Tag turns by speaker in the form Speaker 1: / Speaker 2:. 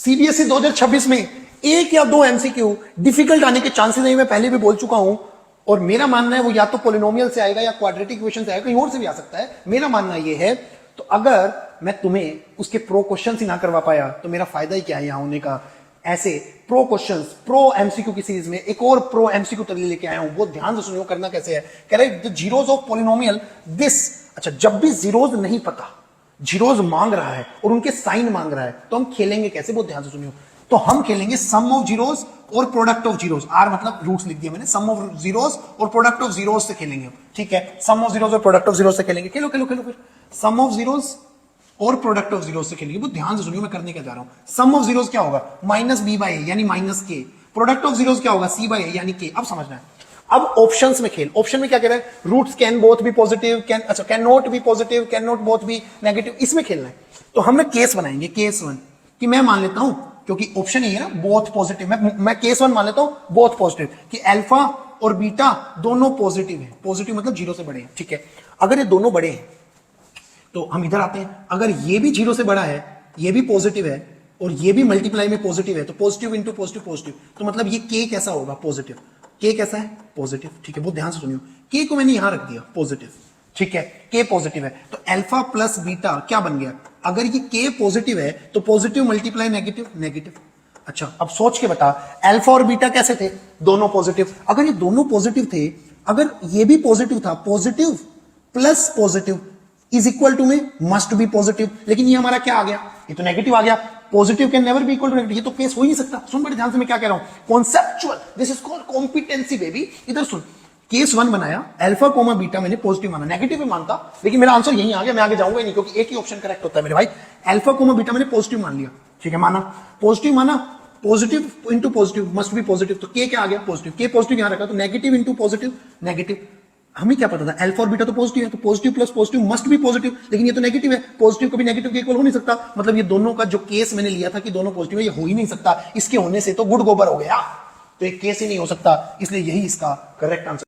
Speaker 1: CBSE 2026 में एक या दो एमसीक्यू डिफिकल्ट आने के चांसेस नहीं, मैं पहले भी बोल चुका हूं। और मेरा मानना है वो या तो पॉलिनोमियल से आएगा या क्वाड्रेटिक इक्वेशन से आएगा, कहीं और से भी आ सकता है। मेरा मानना ये है, तो अगर मैं तुम्हें उसके प्रो क्वेश्चन ही ना करवा पाया तो मेरा फायदा ही क्या है यहां होने का। ऐसे प्रो क्वेश्चंस, प्रो एमसीक्यू की सीरीज में एक और प्रो एमसीक्यू तरीके लेके आया हूं, बहुत ध्यान से सुनियो। करना कैसे है, कह रहे the zeros of polynomial this. अच्छा, जब भी जीरोज नहीं पता, जीरोज मांग रहा है और उनके साइन मांग रहा है, तो हम खेलेंगे कैसे, बहुत ध्यान से सुनियो। तो हम खेलेंगे सम ऑफ जीरोज और प्रोडक्ट ऑफ जीरोज। आर मतलब रूट्स लिख दिया मैंने, सम ऑफ जीरोज और प्रोडक्ट ऑफ जीरोज से खेलेंगे। ठीक है, सम ऑफ जीरोज और प्रोडक्ट ऑफ जीरोज से खेलेंगे। खेलो खेलो खेलो फिर, सम ऑफ जीरोज और प्रोडक्ट ऑफ जीरोज से खेलेंगे। बहुत ध्यान से सुनियो मैं करने क्या जा रहा हूं। सम ऑफ जीरोज क्या होगा, माइनस बी बाई ए यानी माइनस के। प्रोडक्ट ऑफ जीरोज क्या होगा, सी बाई ए यानी के। अब समझना है, अब ऑप्शंस में खेल। ऑप्शन में क्या कह रहा है, roots can both be positive, can not be positive, can not both be negative, इसमें खेलना है। तो हम केस बनाएंगे, केस वन, कि मैं मान लेता हूं, क्योंकि ऑप्शन ही है ना बोथ पॉजिटिव, मैं केस वन मान लेता हूं बोथ पॉजिटिव, कि अल्फा और बीटा दोनों पॉजिटिव है। पॉजिटिव मतलब जीरो से बड़े हैं। ठीक है, अगर ये दोनों बड़े हैं तो हम इधर आते हैं, अगर ये भी जीरो से बड़ा है, ये भी पॉजिटिव है और ये भी मल्टीप्लाई में पॉजिटिव है, तो पॉजिटिव इंटू पॉजिटिव पॉजिटिव, तो मतलब ये के कैसा होगा, पॉजिटिव। के कैसा है, पॉजिटिव। ठीक है, बहुत ध्यान से सुनियो, के को मैंने यहां रख दिया पॉजिटिव। ठीक है, के पॉजिटिव है, तो अल्फा प्लस बीटा क्या बन गया, अगर ये के पॉजिटिव है तो पॉजिटिव मल्टीप्लाई नेगेटिव, नेगेटिव। अच्छा, अब सोच के बता, अल्फा और बीटा कैसे थे, दोनों पॉजिटिव। अगर ये दोनों पॉजिटिव थे, अगर ये भी पॉजिटिव था, positive plus positive is equal to में मस्ट बी पॉजिटिव। लेकिन ये हमारा क्या आ गया, ये तो नेगेटिव आ गया। Positive can never be equal to negative, ये तो केस हो ही नहीं सकता। सुन बड़े ध्यान से मैं क्या कह रहा हूं, conceptual, this is called competency baby. इधर सुन, केस वन बनाया, अल्फा कोमा बीटा मैंने पॉजिटिव माना, नेगेटिव भी मानता, लेकिन मेरा आंसर यही आ गया, मैं आगे जाऊंगा ही नहीं, क्योंकि एक ही ऑप्शन करेक्ट होता है मेरे भाई। अल्फा कोमा बीटा मैंने पॉजिटिव मान लिया। ठीक है, माना, पॉजिटिव माना, positive into positive must be positive, तो के क्या आ गया, पॉजिटिव। के पॉजिटिव यहां रखा, तो नेगेटिव इंटू पॉजिटिव नेगेटिव। हमें क्या पता था, अल्फा और बीटा तो पॉजिटिव है, तो positive plus positive must be positive, लेकिन ये तो नेगेटिव है, पॉजिटिव कभी नेगेटिव के इक्वल हो नहीं सकता। मतलब ये दोनों का जो केस मैंने लिया था कि दोनों पॉजिटिव है, ये हो ही नहीं सकता। इसके होने से तो गुड़ गोबर हो गया, तो एक केस ही नहीं हो सकता, इसलिए यही इसका करेक्ट आंसर